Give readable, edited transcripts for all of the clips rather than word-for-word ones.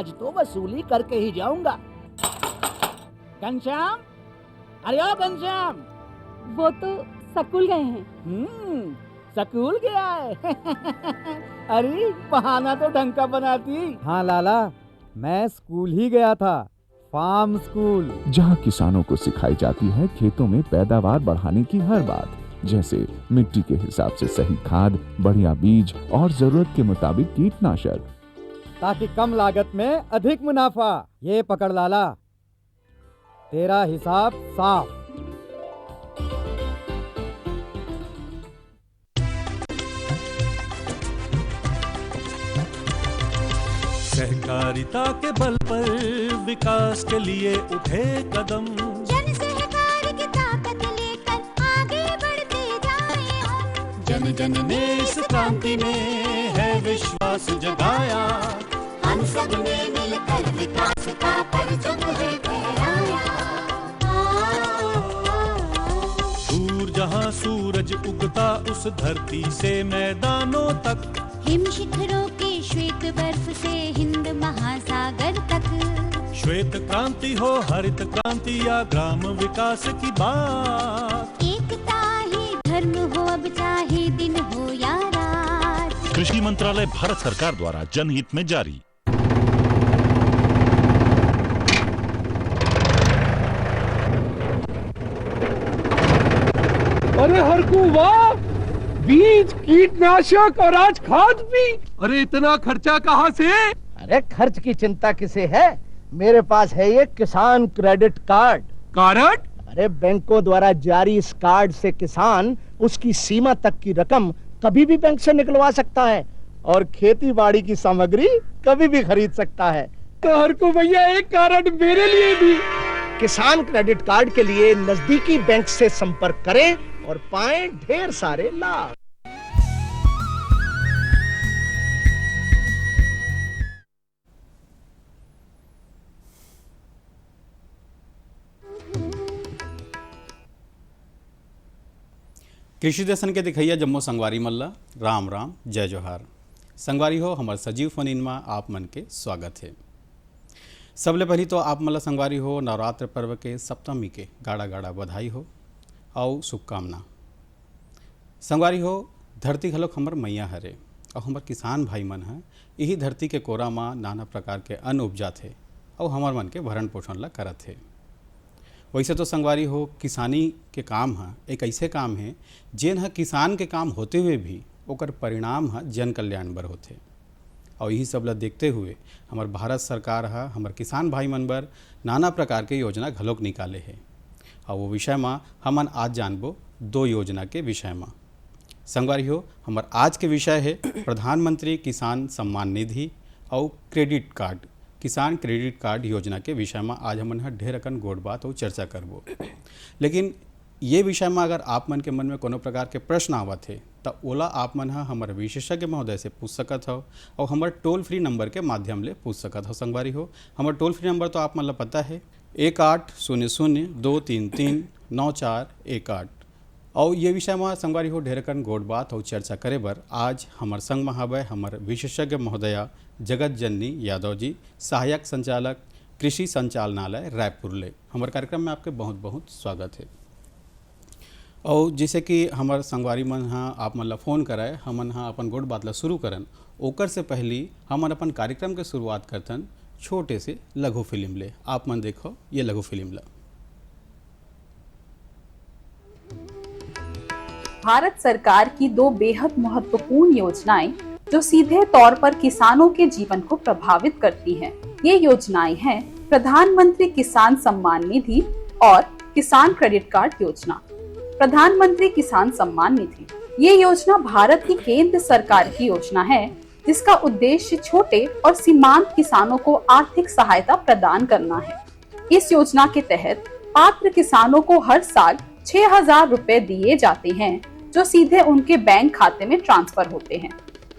आज तो वसूली करके ही जाऊंगा। घनश्याम, अरे ओ घनश्याम। वो तो स्कूल गए हैं। स्कूल गया है। अरे बहाना तो ढंग का बनाती। हाँ लाला, मैं स्कूल ही गया था, फार्म स्कूल, जहाँ किसानों को सिखाई जाती है खेतों में पैदावार बढ़ाने की हर बात, जैसे मिट्टी के हिसाब से सही खाद, बढ़िया बीज और जरूरत के मुताबिक कीटनाशक, ताकि कम लागत में अधिक मुनाफा। ये पकड़ लाला, तेरा हिसाब साफ। सहकारिता के बल पर विकास के लिए उठे कदम, जन सहकार की ताकत लेकर आगे बढ़ते जाएं हम। जन जन ने इस क्रांति में है विश्वास जगाया, हम सब ने मिलकर विकास का परचम है फहराया। दूर जहाँ सूरज उगता उस धरती से मैदानों तक, हिम शिखरों के श्वेत बर्फ से हिंद महासागर तक। श्वेत क्रांति हो हरित क्रांति या ग्राम विकास की बात, एकता ही धर्म हो अब चाहे दिन हो या रात। कृषि मंत्रालय भारत सरकार द्वारा जनहित में जारी। अरे हरकू वाह, बीज, कीटनाशक और आज खाद भी। अरे इतना खर्चा कहाँ से? अरे खर्च की चिंता किसे है, मेरे पास है ये किसान क्रेडिट कार्ड। कार्ड? अरे बैंकों द्वारा जारी इस कार्ड से किसान उसकी सीमा तक की रकम कभी भी बैंक से निकलवा सकता है और खेती बाड़ी की सामग्री कभी भी खरीद सकता है। तो हरकू भैया एक कार्ड मेरे लिए भी। किसान क्रेडिट कार्ड के लिए नजदीकी बैंक से संपर्क करें और पाएं ढेर सारे लाभ। कृषि दर्शन के दिखैया जम्मो संगवारी मल्ला, राम राम जय जोहार। संगवारी हो हमार सजीव फोन में आप मन के स्वागत है। सबले पहली तो आप मल्ला संगवारी हो नवरात्र पर्व के सप्तमी के गाड़ा गाड़ा बधाई हो और शुभकामना। संगवारी हो धरती घलोक हमर मैया हरे और हमर किसान भाई मन है यही धरती के कोरा में नाना प्रकार के अन्न उपजाते और हमार मन के भरण पोषण ला करत है। वैसे तो संगवारी हो किसानी के काम है एक ऐसे काम है जेन है किसान के काम होते हुए भी ओकर परिणाम है जन कल्याण बर होते और यही सब ला देखते हुए हमार भारत सरकार है हमार किसान भाई मन बर नाना प्रकार के योजना घलोक निकाले है और वो विषय में हमन आज जानबो दो योजना के विषय में। संगवारी हो हमार आज के विषय है प्रधानमंत्री किसान सम्मान निधि और क्रेडिट कार्ड, किसान क्रेडिट कार्ड योजना के विषय में आज हमन ढेर अकन गोड़ बात और चर्चा करबो। लेकिन ये विषय में अगर आप मन के मन में कोनो प्रकार के प्रश्न आवत है तो ओला आप मन हमारे विशेषज्ञ महोदय से पूछ सकत हो और हमारे टोल फ्री नंबर के माध्यम ले पूछ सकत हो। संगवारी हो हमारा टोल फ्री नंबर तो आप मन ला पता है 1800-233-9418 और ये विषय में संगवारी हो ढेरकन गोड़ बात और चर्चा करे बर आज हमार संग में हवे हमार विशेषज्ञ महोदया जगत जननी यादव जी, सहायक संचालक कृषि संचालनालय रायपुर ले। हमारे कार्यक्रम में आपके बहुत बहुत स्वागत है। और जैसे कि हमार संगवारी मन हाँ आप मन ला फोन कराए हमन हाँ अपन गोड़ बात ला शुरू करन ओकर से पहली हमन अपन कार्यक्रम के शुरुआत करतन छोटे से लघु फिल्म ले। आप मन देखो ये लघु फिल्म ला। भारत सरकार की दो बेहद महत्वपूर्ण योजनाएं जो सीधे तौर पर किसानों के जीवन को प्रभावित करती हैं। ये योजनाएं हैं प्रधानमंत्री किसान सम्मान निधि और किसान क्रेडिट कार्ड योजना। प्रधानमंत्री किसान सम्मान निधि ये योजना भारत की केंद्र सरकार की योजना है जिसका उद्देश्य छोटे और सीमांत किसानों को आर्थिक सहायता प्रदान करना है। इस योजना के तहत पात्र किसानों को हर साल 6,000 रुपए दिए जाते हैं जो सीधे उनके बैंक खाते में ट्रांसफर होते हैं।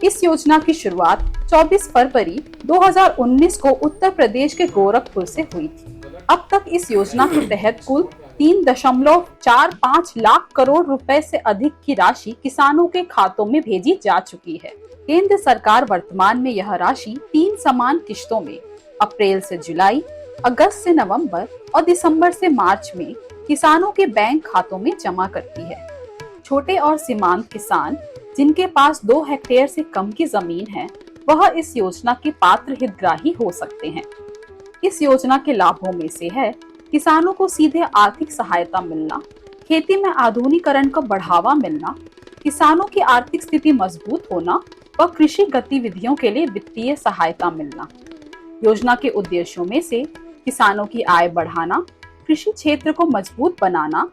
इस योजना की शुरुआत 24 फरवरी 2019 को उत्तर प्रदेश के गोरखपुर से हुई थी। अब तक इस योजना के तहत कुल 3.45 लाख करोड़ रुपए से अधिक की राशि किसानों के खातों में भेजी जा चुकी है। केंद्र सरकार वर्तमान में यह राशि 3 समान किश्तों में अप्रैल से जुलाई, अगस्त से नवंबर और दिसंबर से मार्च में किसानों के बैंक खातों में जमा करती है। छोटे और सीमांत किसान जिनके पास 2 हेक्टेयर से कम की जमीन है, वह इस योजना के पात्र हितग्राही हो सकते हैं। इस योजना के लाभों में से है किसानों को सीधे आर्थिक सहायता मिलना, खेती में आधुनिकीकरण को बढ़ावा मिलना, किसानों की आर्थिक स्थिति मजबूत होना व कृषि गतिविधियों के लिए वित्तीय सहायता मिलना। योजना के उद्देश्यों में से किसानों की आय बढ़ाना, कृषि क्षेत्र को मजबूत बनाना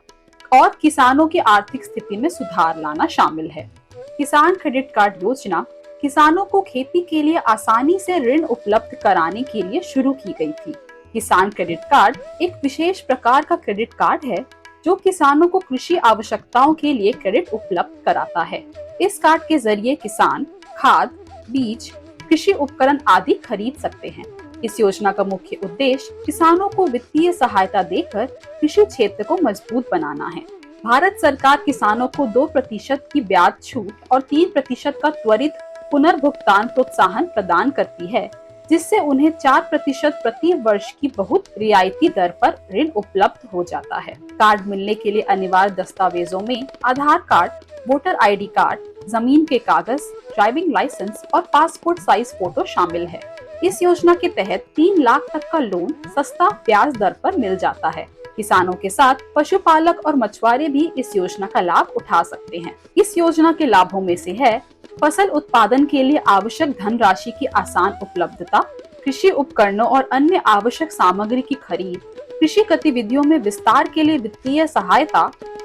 और किसानों की आर्थिक स्थिति में सुधार लाना शामिल है। किसान क्रेडिट कार्ड योजना किसानों को खेती के लिए आसानी से ऋण उपलब्ध कराने के लिए शुरू की गई थी। किसान क्रेडिट कार्ड एक विशेष प्रकार का क्रेडिट कार्ड है जो किसानों को कृषि आवश्यकताओं के लिए क्रेडिट उपलब्ध कराता है। इस कार्ड के जरिए किसान खाद, बीज, कृषि उपकरण आदि खरीद सकते हैं। इस योजना का मुख्य उद्देश्य किसानों को वित्तीय सहायता देकर कृषि क्षेत्र को मजबूत बनाना है। भारत सरकार किसानों को 2% की ब्याज छूट और 3% का त्वरित पुनर्भुगतान प्रोत्साहन प्रदान करती है, जिससे उन्हें 4% प्रति वर्ष की बहुत रियायती दर पर ऋण उपलब्ध हो जाता है। कार्ड मिलने के लिए अनिवार्य दस्तावेजों में आधार कार्ड, वोटर ID कार्ड, जमीन के कागज, ड्राइविंग लाइसेंस और पासपोर्ट साइज फोटो शामिल है। इस योजना के तहत 3 लाख तक का लोन सस्ता ब्याज दर पर मिल जाता है। किसानों के साथ पशुपालक और मछुआरे भी इस योजना का लाभ उठा सकते हैं। इस योजना के लाभों में से है फसल उत्पादन के लिए आवश्यक धनराशि की आसान उपलब्धता, कृषि उपकरणों और अन्य आवश्यक सामग्री की खरीद, कृषि गतिविधियों में विस्तार के लिए वित्तीय सहायता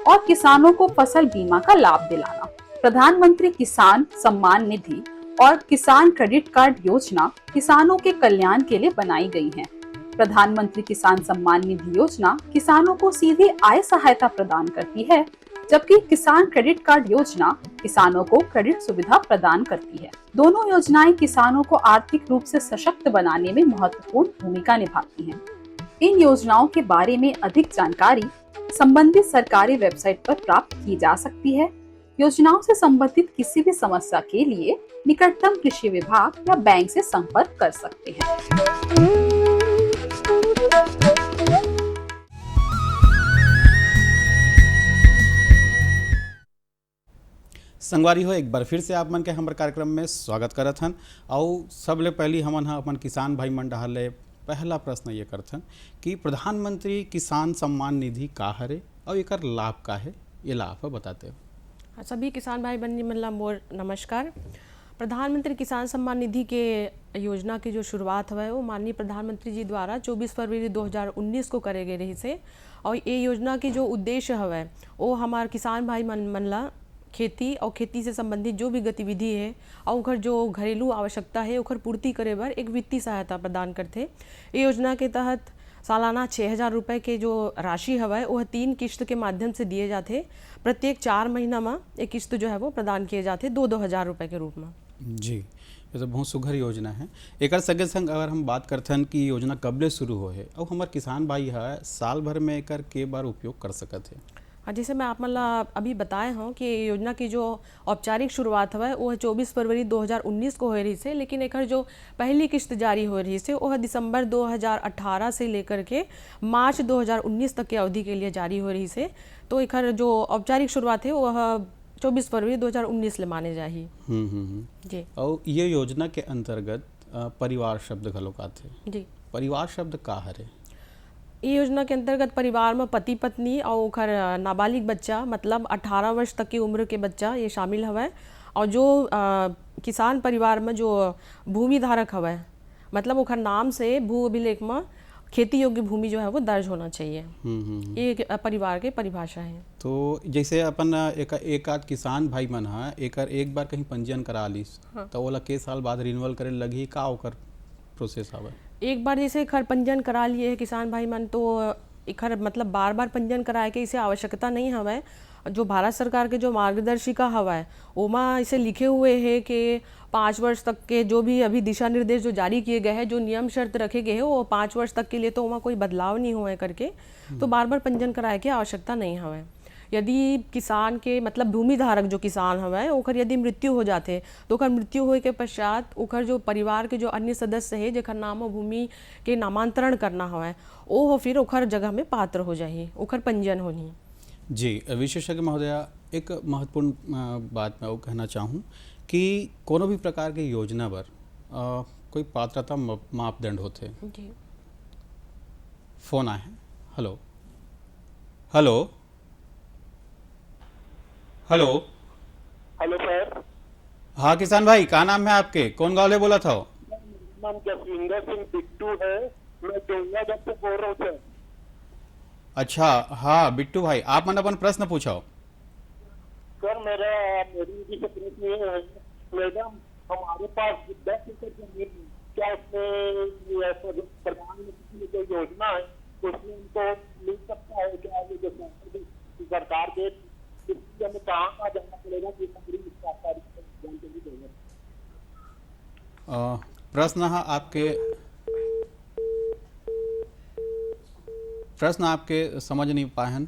और किसानों को फसल बीमा का लाभ दिलाना। प्रधानमंत्री किसान सम्मान निधि और किसान क्रेडिट कार्ड योजना किसानों के कल्याण के लिए बनाई गई है। प्रधानमंत्री किसान सम्मान निधि योजना किसानों को सीधी आय सहायता प्रदान करती है, जबकि किसान क्रेडिट कार्ड योजना किसानों को क्रेडिट सुविधा प्रदान करती है। दोनों योजनाएं किसानों को आर्थिक रूप से सशक्त बनाने में महत्वपूर्ण भूमिका निभाती हैं। इन योजनाओं के बारे में अधिक जानकारी संबंधित सरकारी वेबसाइट पर प्राप्त की जा सकती है। योजनाओं से संबंधित किसी भी समस्या के लिए निकटतम कृषि विभाग या बैंक से संपर्क कर सकते हैं। संगवारी हो, एक बार फिर से आप मन के हमारे कार्यक्रम में स्वागत करत हन। और सबले पहली हमन अपन किसान भाई मन डहाले पहला प्रश्न ये करथन कि प्रधानमंत्री किसान सम्मान निधि का हरे और एकर लाभ का है, ये लाभ बताते हो। सभी किसान भाई बहन मन ला मोर नमस्कार। प्रधानमंत्री किसान सम्मान निधि के योजना की जो शुरुआत हुआ है वो माननीय प्रधानमंत्री जी द्वारा 24 फरवरी 2019 को करे गए रही से। और ये योजना की जो उद्देश्य हुआ है वो हमारे किसान भाई मन ला खेती और खेती से संबंधित जो भी गतिविधि है और उनकर जो घरेलू आवश्यकता है उनकर पूर्ति करे बर एक वित्तीय सहायता प्रदान करते। ये योजना के तहत सालाना 6,000 रुपये के जो राशि हवा है वह 3 किस्त के माध्यम से दिए जाते। प्रत्येक 4 महीना में एक किस्त जो है वो प्रदान किए जाते 2-2 हज़ार रुपये के रूप में। जी, ये तो बहुत सुघर योजना है। एक संगे संग अगर हम बात करते हैं कि योजना कब से शुरू हो है और हमारे किसान भाई है साल भर में एक के बार उपयोग कर सकते हैं। जैसे मैं आप मतलब अभी बताए हूँ कि योजना की जो औपचारिक शुरुआत हुआ है वह 24 फरवरी 2019 को हो रही से, लेकिन एक जो पहली किस्त जारी हो रही से वह दिसंबर 2018 से लेकर के मार्च 2019 तक की अवधि के लिए जारी हो रही से। तो एक जो औपचारिक शुरुआत है वह 24 फरवरी 2019 ले माने जाही। जी, और ये योजना के अंतर्गत परिवार शब्द घलोक आथे। जी, परिवार शब्द का हरे? ये योजना के अंतर्गत परिवार में पति पत्नी और उखर नाबालिग बच्चा मतलब 18 वर्ष तक की उम्र के बच्चा ये शामिल हवा। और जो किसान परिवार में जो भूमि धारक हवा मतलब उखर नाम से भू अभिलेख में खेती योग्य भूमि जो है वो दर्ज होना चाहिए। ये परिवार के परिभाषा है। तो जैसे अपन एक आध किसान भाई मन है एक बार कहीं पंजीयन करा लीस तो ओला के साल बाद रिन्यूअल करे लगी का ओकर प्रोसेस हवा? एक बार जैसे खर पंजीयन करा लिए है किसान भाई मन तो खर मतलब बार बार पंजीयन कराए के इसे आवश्यकता नहीं हवा। जो भारत सरकार के जो मार्गदर्शिका हवा है ओमा इसे लिखे हुए है कि 5 वर्ष तक के जो भी अभी दिशा निर्देश जो जारी किए गए हैं, जो नियम शर्त रखे गए हैं वो 5 वर्ष तक के लिए तो ओमा कोई बदलाव नहीं हुआ है करके, तो बार बार पंजीयन कराए की आवश्यकता नहीं हवा। यदि किसान के मतलब भूमि धारक जो किसान हवे ओकर यदि मृत्यु हो जाते तो ओकर मृत्यु होए के पश्चात ओकर जो परिवार के जो अन्य सदस्य है जेकर नाम हो भूमि के नामांतरण करना हवे ओ हो फिर ओकर जगह में पात्र हो जाही, ओकर पंजीयन होनी। जी विशेषज्ञ महोदया, एक महत्वपूर्ण बात मैं वो कहना चाहूँ कि कोनो भी प्रकार के योजना पर कोई पात्रता मापदंड होते। जी फोन आए हैं। Hello hello hello hello sir. हाँ किसान भाई, क्या नाम है आपके, कौन गाँव ले बोला था? नाम जसविंदर सिंह बिट्टू है, मैं डोंगागढ़ से बोल रहा हूँ सर। अच्छा हाँ बिट्टू भाई, आप मन अपन प्रश्न पूछो। सर मेरी प्रश्न ये है, मैडम हमारे पास 10 एकड़ जमीन है, क्या उसमें प्रधानमंत्री की जो योजना है उसमें उनको मिल सकता है क्या? ये जो सरकार दे इसलिए हमें कहाँ जाना पड़ेगा कि जानकारी देगा? प्रश्न आपके समझ नहीं पाए हैं,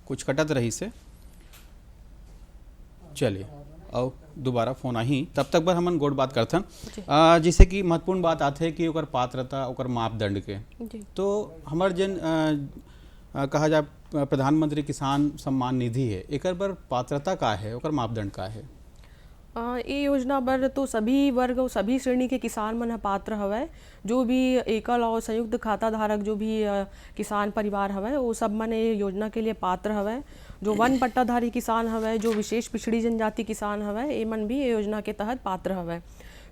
कुछ कटत रही से। चलिए और दोबारा फोन आई, तब तक पर हमन गोड़ बात करथन जिससे कि महत्वपूर्ण बात आते है कि ओकर पात्रता ओकर मापदंड के। तो हमार जन कहा जाए प्रधानमंत्री किसान सम्मान निधि है, एकर पर पात्रता का है, ओकर मापदंड का है? ये योजना बर तो सभी वर्ग और सभी श्रेणी के किसान मन पात्र हवै। जो भी एकल और संयुक्त खाता धारक जो भी किसान परिवार हवै वो सब मन ये योजना के लिए पात्र हवै। जो वन पट्टाधारी किसान हवै, जो विशेष पिछड़ी जनजाति किसान हवै, ये मन भी ये योजना के तहत पात्र हवै।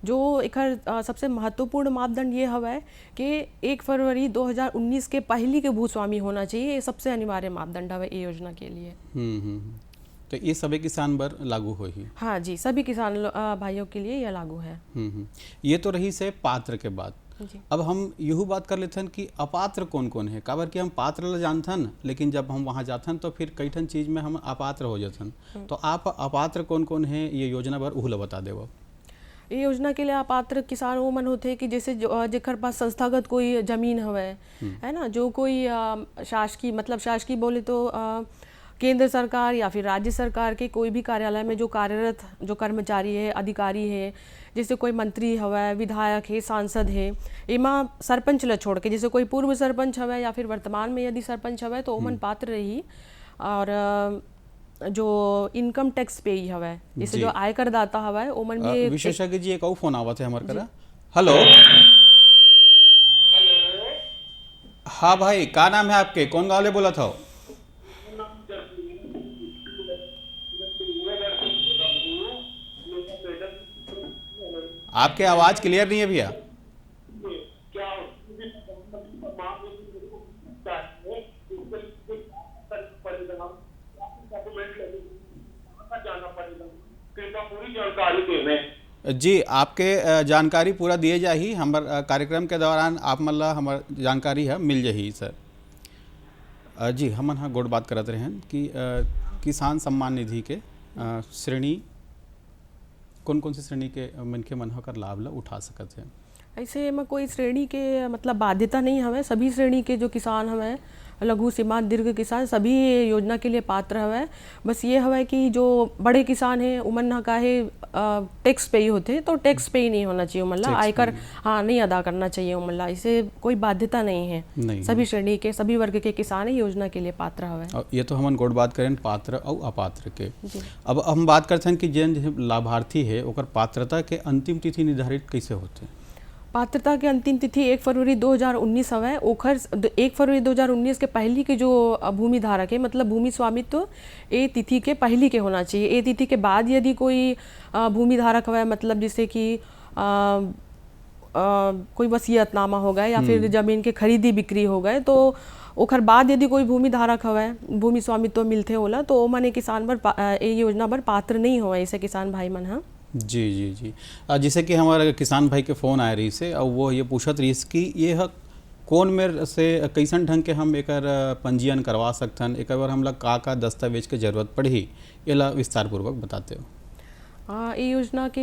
जो एकर सबसे महत्वपूर्ण मापदंड ये हवै कि 1 फरवरी 2019 के पहली के भूस्वामी होना चाहिए, ये सबसे अनिवार्य मापदंड हवै ये योजना के लिए। तो ये सभी किसान पर लागू हो ही? हाँ जी, सभी किसान भाइयों के लिए यह लागू है। ये तो रही से पात्र के बाद। अब हम यूँ बात कर लेते हैं कि अपात्र कौन कौन है। काबर कि हम पात्र ल जानथन, लेकिन जब हम वहाँ जाथन तो फिर कई ठन चीज़ में हम अपात्र हो जाथन। तो आप अपात्र कौन कौन है ये योजना पर उहला बता देव। ये योजना के लिए अपात्र किसान वो मन होते कि जैसे जेकर पास संस्थागत कोई जमीन हवे है ना, जो कोई शासकीय मतलब शासकीय बोले तो केंद्र सरकार या फिर राज्य सरकार के कोई भी कार्यालय में जो कार्यरत जो कर्मचारी है, अधिकारी है, जैसे कोई मंत्री हवा, विधायक है, सांसद है, एमा सरपंच ल छोड़ के जैसे कोई पूर्व सरपंच हवा या फिर वर्तमान में यदि सरपंच हवा तो ओमन पात्र रही। और जो इनकम टैक्स पेई हवा, जैसे जो आयकर दाता हवा ओमन भी। विशेषज्ञ जी एक और फोन आवत है हमारे करा। हेलो हाँ भाई, क्या नाम है आपके, कौन गाँव ले बोला था? आपके आवाज क्लियर नहीं है भैया। जी आपके जानकारी पूरा दिए जाही, हमार कार्यक्रम के दौरान आप मल्ला हमार जानकारी है मिल जाही सर। जी हम हाँ गोड़ बात करते रहे कि किसान सम्मान निधि के श्रेणी कौन कौन सी श्रेणी के मनखे मन होकर लाभ ला उठा सकत है। ऐसे में कोई श्रेणी के मतलब बाध्यता नहीं हवे, सभी श्रेणी के जो किसान हवे, लघु सीमांत दीर्घ किसान सभी योजना के लिए पात्र हवे। बस ये हवे कि जो बड़े किसान हैं उमन ना काहे टैक्स पे ही होते तो टैक्स पे ही नहीं होना चाहिए उमन, आयकर हाँ नहीं अदा करना चाहिए उमन, इसे कोई बाध्यता नहीं है। नहीं सभी श्रेणी के सभी वर्ग के किसान योजना के लिए पात्र हवे। ये तो हम गोड़ बात करें पात्र और अपात्र के। अब हम बात करते हैं कि जिन लाभार्थी है ओकर पात्रता के अंतिम तिथि निर्धारित कैसे होते? पात्रता के अंतिम तिथि 1 फरवरी 2019 हवे। ओखर 1 फरवरी 2019 के पहली के जो भूमि धारक है मतलब भूमि स्वामित्व ए तिथि के पहली के होना चाहिए। ए तिथि के बाद यदि कोई भूमि धारक हवे मतलब जैसे कि कोई वसीयतनामा हो गए या फिर जमीन के खरीदी बिक्री हो गए तो ओखर बाद यदि कोई भूमि धारक हवे भूमि स्वामित्व मिलते होला तो मन किसान पर ए योजना पर पात्र नहीं हो ऐसे किसान भाई मन। हाँ जी जी जी, जैसे कि हमारे किसान भाई के फ़ोन आए रही से और वो ये पूछत रही कि ये कौन मेर से कैसन ढंग के हम एक पंजीयन करवा सकथन, एक बार हम लोग का दस्तावेज के जरूरत पड़ी, ये ला विस्तार पूर्वक बताते हो। हाँ, ये योजना के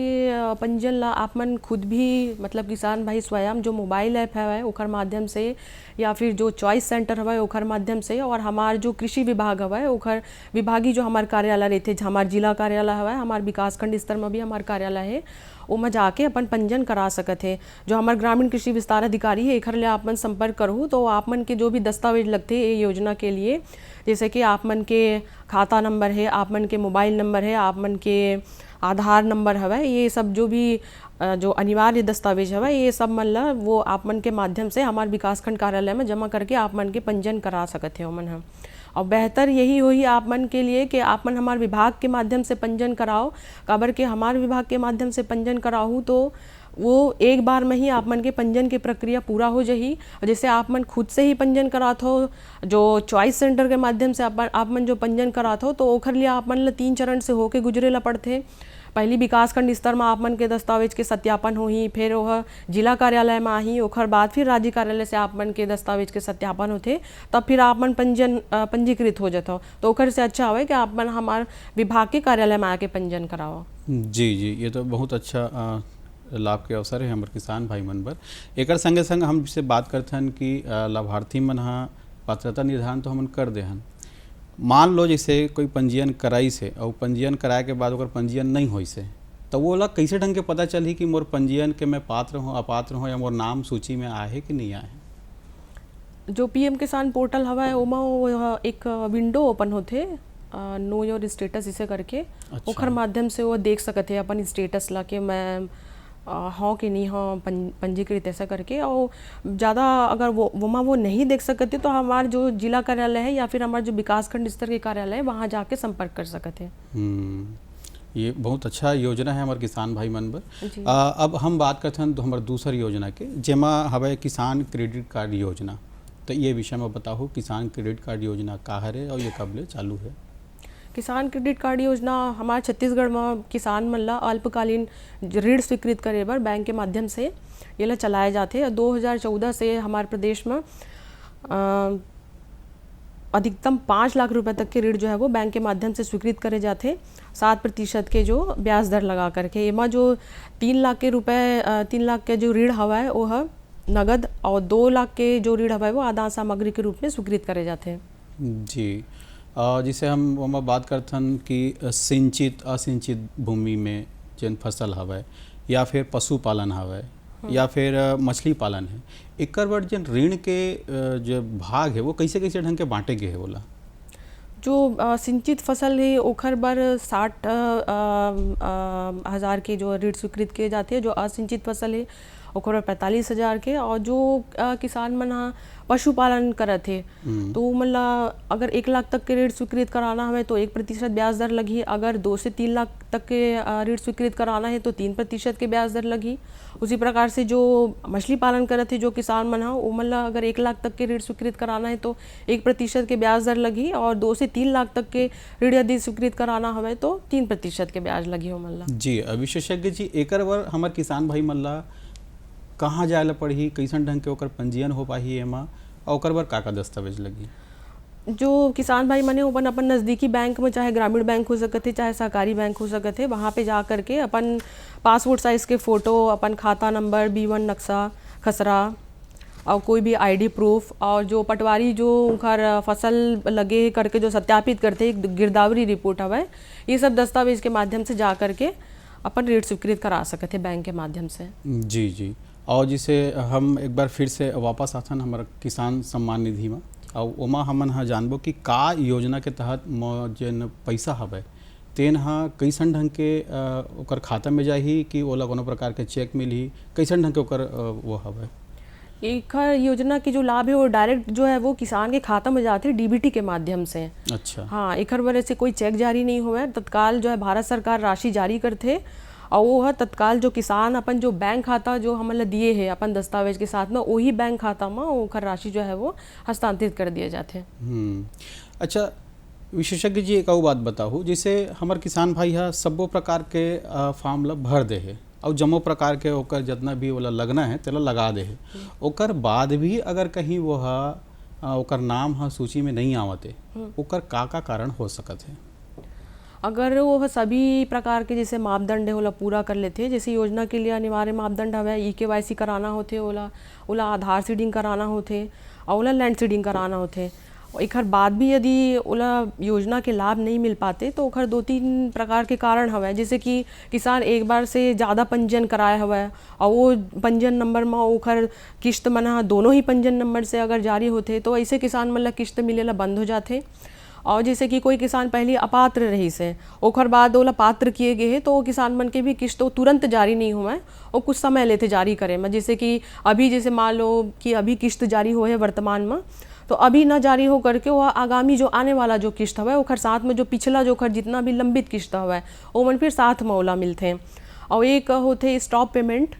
पंजीयन ला आप मन खुद भी मतलब किसान भाई स्वयं जो मोबाइल ऐप है ओकर माध्यम से या फिर जो चॉइस सेंटर हवा ओकर माध्यम से और हमार जो कृषि विभाग हवा ओकर विभागी जो हमार कार्यालय रहते हमार जिला कार्यालय हवा हमार विकास खंड स्तर में भी हमार कार्यालय है ओमा जाके अपन पंजीयन करा सकत है। जो हमार ग्रामीण कृषि विस्तार अधिकारी है एकर ले आप मन संपर्क करूँ तो आप मन के जो भी दस्तावेज लगते ये योजना के लिए, जैसे कि आप मन के खाता नंबर है, आप मन के मोबाइल नंबर है, आप मन के आधार नंबर हवा, ये सब जो भी जो अनिवार्य दस्तावेज हवा ये सब मन ला वो आप मन के माध्यम से हमारे विकासखंड कार्यालय में जमा करके आप मन के पंजीयन करा सकते हो मन हम। और बेहतर यही होई आप मन के लिए कि आप मन हमारे विभाग के माध्यम से पंजीयन कराओ, काबर के हमारे विभाग के माध्यम से पंजीयन कराऊँ तो वो एक बार में ही आप मन के पंजीयन की प्रक्रिया पूरा हो जाही। और जैसे आप मन खुद से ही पंजीयन करात हो, जो चॉइस सेंटर के माध्यम से आप मन जो पंजीयन करात हो तो ओखर लिए आप मन ला 3 चरण से होके गुजरे ला पड़ते। पहली विकासखंड स्तर में आप मन के दस्तावेज के सत्यापन होही, फिर वह जिला कार्यालय में आही, ओखर बाद फिर राज्य कार्यालय से आप मन के दस्तावेज के सत्यापन होते, तब फिर आप मन पंजीकृत हो जाते हो। तो ओखर से अच्छा हुआ कि आप मन हमारे विभाग के कार्यालय में आके पंजीयन कराओ। जी जी, ये तो बहुत अच्छा लाभ के अवसर है हमारे किसान भाई मन बर। एकर संगे संग हम से बात करते हैं कि लाभार्थी मन हा पात्रता निर्धारण तो हमन कर दे हन। मान लो जैसे कोई पंजीयन कराई से और पंजीयन कराए के बाद अगर पंजीयन नहीं होई से तो वो ला कैसे ढंग के पता चली कि मोर पंजीयन के मैं पात्र हूँ अपात्र हूँ या मोर नाम सूची में आए कि नहीं आए? जो पीएम किसान पोर्टल हवा है ओमा एक विंडो ओपन होते नो योर स्टेटस इसे करके। अच्छा। ओखर माध्यम से वो देख सकते हैं अपन स्टेटस ला के मैं हाँ कि नहीं हाँ पंजीकृत ऐसा करके। और ज़्यादा अगर वो नहीं देख सकते तो हमारे जो जिला कार्यालय है या फिर हमारे जो विकासखंड स्तर के कार्यालय है वहाँ जाके संपर्क कर सकते हैं। ये बहुत अच्छा योजना है हमारे किसान भाई मन बर। अब हम बात करते हैं तो हमारे दूसरी योजना के जेमा हवे किसान क्रेडिट कार्ड योजना। तो ये विषय में बताओ किसान क्रेडिट कार्ड योजना का है और ये कब ले चालू है? किसान क्रेडिट कार्ड योजना हमारे छत्तीसगढ़ में किसान मन ला अल्पकालीन ऋण स्वीकृत करे बर बैंक के माध्यम से ये ला चलाए जाते। 2014 से हमारे प्रदेश में अधिकतम 5 लाख रुपए तक के ऋण जो है वो बैंक के माध्यम से स्वीकृत करे जाते 7% के जो ब्याज दर लगा करके। एमा जो 3 लाख के जो ऋण हवा है वो है नगद और 2 लाख के जो ऋण हवा है वो आदान सामग्री के रूप में स्वीकृत करे जाते हैं। जी, जिसे हम बात करते हैं कि सिंचित असिंचित भूमि में जिन फसल हवे या फिर पशुपालन हवे या फिर मछली पालन है, एकर बर जिन ऋण के जो भाग है वो कैसे कैसे ढंग के बांटे गए है बोला? जो सिंचित फसल है ओखर बर 60,000 के जो ऋण स्वीकृत किए जाते हैं। जो असिंचित फसल है ओखर 45,000 के। और जो किसान मन पशुपालन करत है तो मतलब अगर 1 लाख तक के ऋण स्वीकृत कराना है तो 1% ब्याज दर लगी। अगर 2 से 3 लाख तक के ऋण स्वीकृत कराना है तो 3% के ब्याज दर लगी। उसी प्रकार से जो मछली पालन करत है जो किसान मन वो मतलब अगर 1 लाख तक के ऋण स्वीकृत कराना है तो 1% के ब्याज दर लगी। और 2 से 3 लाख तक के ऋण यदि स्वीकृत कराना हवे तो 3% के ब्याज लगी हो मल्ला। जी, विशेषज्ञ जी एकर बर हमारे किसान भाई मल्ला कहाँ जाए ला पड़ही, कैसन ढंग के ओकर पंजीयन हो पाही एमा और ओकर बर का दस्तावेज लगी? जो किसान भाई मने अपन नज़दीकी बैंक में चाहे ग्रामीण बैंक हो सकते चाहे सहकारी बैंक हो सकते वहाँ पे जा करके अपन पासपोर्ट साइज़ के फ़ोटो, अपन खाता नंबर, B1 नक्शा खसरा और कोई भी ID प्रूफ और जो पटवारी जो उनका फसल लगे करके जो सत्यापित करते गिरदावरी रिपोर्ट हवे, ये सब दस्तावेज के माध्यम से जा करके अपन ऋण स्वीकृत करा सकते बैंक के माध्यम से। जी जी, और जिसे हम एक बार फिर से वापस आथन हमारे किसान सम्मान निधि में और ओमा हमन हा जानबो कि का योजना के तहत जन पैसा हवे तेन हा कैसन ढंग के ओकर खाता में जाही कि ओला कोनो प्रकार के चेक मिलही, कैसन ढंग के ओकर वो हवे? एक योजना की जो लाभ है वो डायरेक्ट जो है वो किसान के खाता में जाते हैं DBT के माध्यम से। अच्छा। हाँ, एक वजह से कोई चेक जारी नहीं हुआ है, तत्काल जो है भारत सरकार राशि जारी करते और वो है तत्काल जो किसान अपन जो बैंक खाता जो हम दिए है अपन दस्तावेज के साथ में वही बैंक खाता में ओखर राशि जो है वो हस्तांतरित कर दिए जाते हैं। अच्छा, विशेषज्ञ जी एक और बात बताओ, जैसे हमारे किसान भाई है सबो प्रकार के फॉर्म ला भर दे है और जमो प्रकार के ओकर जितना भी वाला लगना है तेला लगा दे है, ओकर बाद भी अगर कहीं वो ओकर नाम सूची में नहीं आवते ओकर का कारण हो सकत है? अगर वो सभी प्रकार के जैसे मापदंड है ओला पूरा कर लेते, जैसे योजना के लिए अनिवार्य मापदंड हवे EKYC कराना होते, ओला आधार सीडिंग कराना होते और ओला लैंड सीडिंग कराना होते। एक बाद भी यदि ओला योजना के लाभ नहीं मिल पाते तो ओखर 2-3 प्रकार के कारण हवे, जैसे कि किसान एक बार से ज़्यादा पंजीयन कराए हवे और वो पंजीयन नंबर में ओखर किस्त मन दोनों ही पंजीयन नंबर से अगर जारी होते तो ऐसे किसान मन ला किस्त मिलेला बंद हो जाते। और जैसे कि कोई किसान पहले अपात्र रही से ओखर बाद ओला पात्र किए गए है तो वो किसान मन के भी किस्त तुरंत जारी नहीं हुआ और कुछ समय लेते जारी करे में। जैसे कि अभी जैसे मान लो कि अभी किस्त जारी हो है वर्तमान में, तो अभी ना जारी हो करके वो आगामी जो आने वाला जो किस्त हवा ओखर साथ में जो पिछला जो ओखर जितना भी लंबित किस्त हवा वो मन फिर साथ में ओला मिलते। और एक होते स्टॉप पेमेंट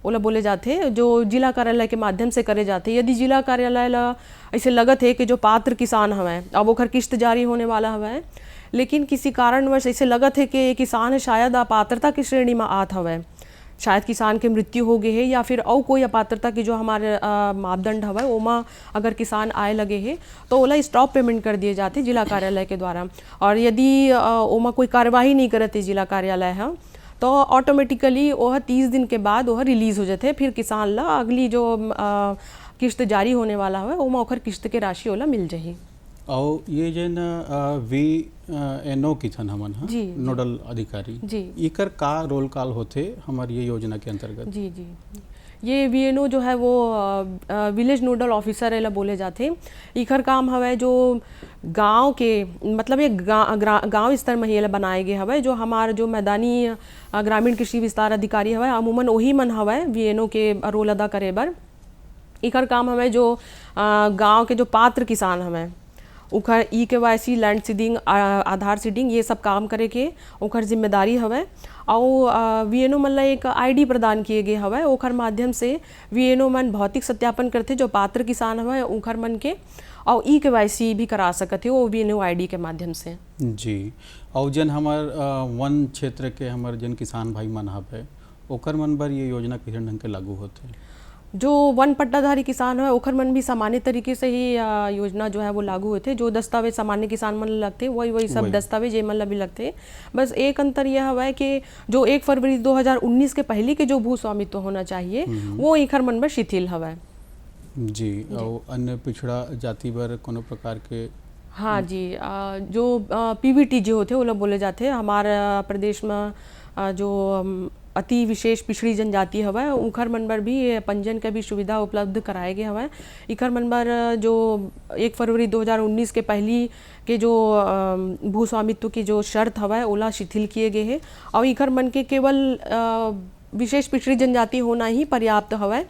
ओला बोले जाते, जो जिला कार्यालय के माध्यम से करे जाते। यदि जिला कार्यालय ला ऐसे लगत है कि जो पात्र किसान हवे अब ओखर किस्त जारी होने वाला हवे, लेकिन किसी कारणवश ऐसे लगत है कि किसान शायद अपात्रता की श्रेणी में आत हवे, शायद किसान के मृत्यु हो गए है या फिर और कोई अपात्रता की जो हमारे मापदंड हवा ओमा अगर किसान आए लगे है तो ओला स्टॉप पेमेंट कर दिए जाते जिला कार्यालय के द्वारा। और यदि ओमा कोई कार्यवाही नहीं करते जिला कार्यालय है तो ऑटोमेटिकली वह 30 दिन के बाद वह रिलीज़ हो जाते, फिर किसान ला अगली जो किस्त जारी होने वाला है ओमा ओखर किस्त के राशि ओला मिल जाही। और ये जन VNO किथन हमन जी, नोडल अधिकारी जी, इकर का रोल काल होते हमारी ये योजना के अंतर्गत? जी जी, ये VNO जो है वो विलेज नोडल ऑफिसर एला बोले जाते। इकर काम हवे जो गांव के मतलब ये गांव स्तर में ही बनाए गए हवे, जो हमारे जो मैदानी ग्रामीण कृषि विस्तार अधिकारी हवे अमूमन वही मन हवे VNO के रोल अदा करे बर। इकर काम हवे जो गांव के जो पात्र किसान हवे उखर EKYC लैंड सीडिंग आधार सीडिंग ये सब काम करे के उखर जिम्मेदारी हवे। और VNO मन ला एक ID प्रदान किए गए हवे, ओखर माध्यम से VNO मन भौतिक सत्यापन करते जो पात्र किसान हवे उखर मन के, और EKYC भी करा सकते हो VNO ID के माध्यम से। जी, और जन हमार वन क्षेत्र के हमार जन किसान भाई मन हवे ओकर मन बर ये योजना किस ढंग के लागू होते? जो वन पट्टाधारी किसान है ओखर मन भी सामान्य तरीके से ही योजना जो है वो लागू होते। जो दस्तावेज सामान्य किसान मन लगते वही सब दस्तावेज मन ला भी लगते। बस एक अंतर यह हुआ है कि जो 1 फरवरी 2019 के पहले के जो भू स्वामित्व होना चाहिए वो इखर मन में शिथिल हवा है। जी, और अन्य पिछड़ा जाति बर कोनो प्रकार के? हाँ जी, जो PVT जो होते वो लोग बोले जाते हमारे प्रदेश में जो अति विशेष पिछड़ी जनजाति हवा उखर मन बर भी पंजीयन के भी सुविधा उपलब्ध कराए गए हवा। इखर मन बर जो 1 फरवरी 2019 के पहली के जो भू स्वामित्व की जो शर्त हवा ओला शिथिल किए गए हैं और इखर मन के केवल विशेष पिछड़ी जनजाति होना ही पर्याप्त हवा।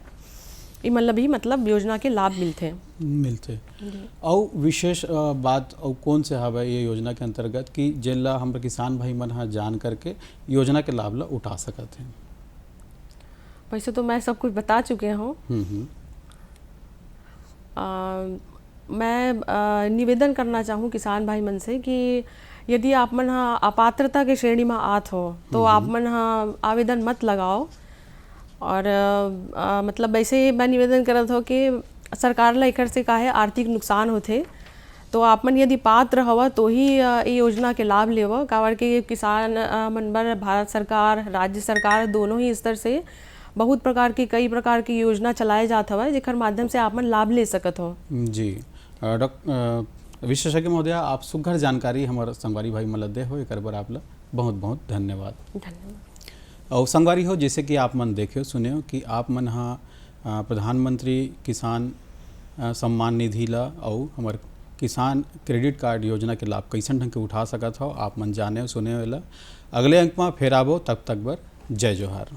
मतलब योजना के लाभ मिलते। और विशेष बात और कौन से हवे ये योजना के अंतर्गत कि जेला हम किसान भाई मन जान करके योजना के लाभ ला उठा सकते हैं? वैसे तो मैं सब कुछ बता चुके हूँ। मैं निवेदन करना चाहूँ किसान भाई मन से कि यदि आप मन अपात्रता के श्रेणी में आत हो तो आप मन आवेदन मत लगाओ। और मतलब वैसे मैं निवेदन करत हो कि सरकार ला एकर से काहे आर्थिक नुकसान होते, तो आप मन यदि पात्र हवा तो ही ये योजना के लाभ लेव। काबर के किसान मन बर भारत सरकार राज्य सरकार दोनों ही स्तर से बहुत प्रकार की कई प्रकार की योजना चलाए जात हवा जेकर माध्यम से आप मन लाभ ले सकत हो। जी, डॉक्टर विशेषज्ञ महोदय आप सुघर जानकारी हमारे संगवारी भाई मन दे हो एकर बर आप ला बहुत बहुत धन्यवाद। और संगवारी हो जैसे कि आप मन देखे सुने हो कि आप मन प्रधानमंत्री किसान सम्मान निधि ला और हमारे किसान क्रेडिट कार्ड योजना के लाभ कैसन ढंग के उठा सकत हो आप मन जाने सुने वाला। अगले अंक में फेर आबो, तब तक बर जय जोहार।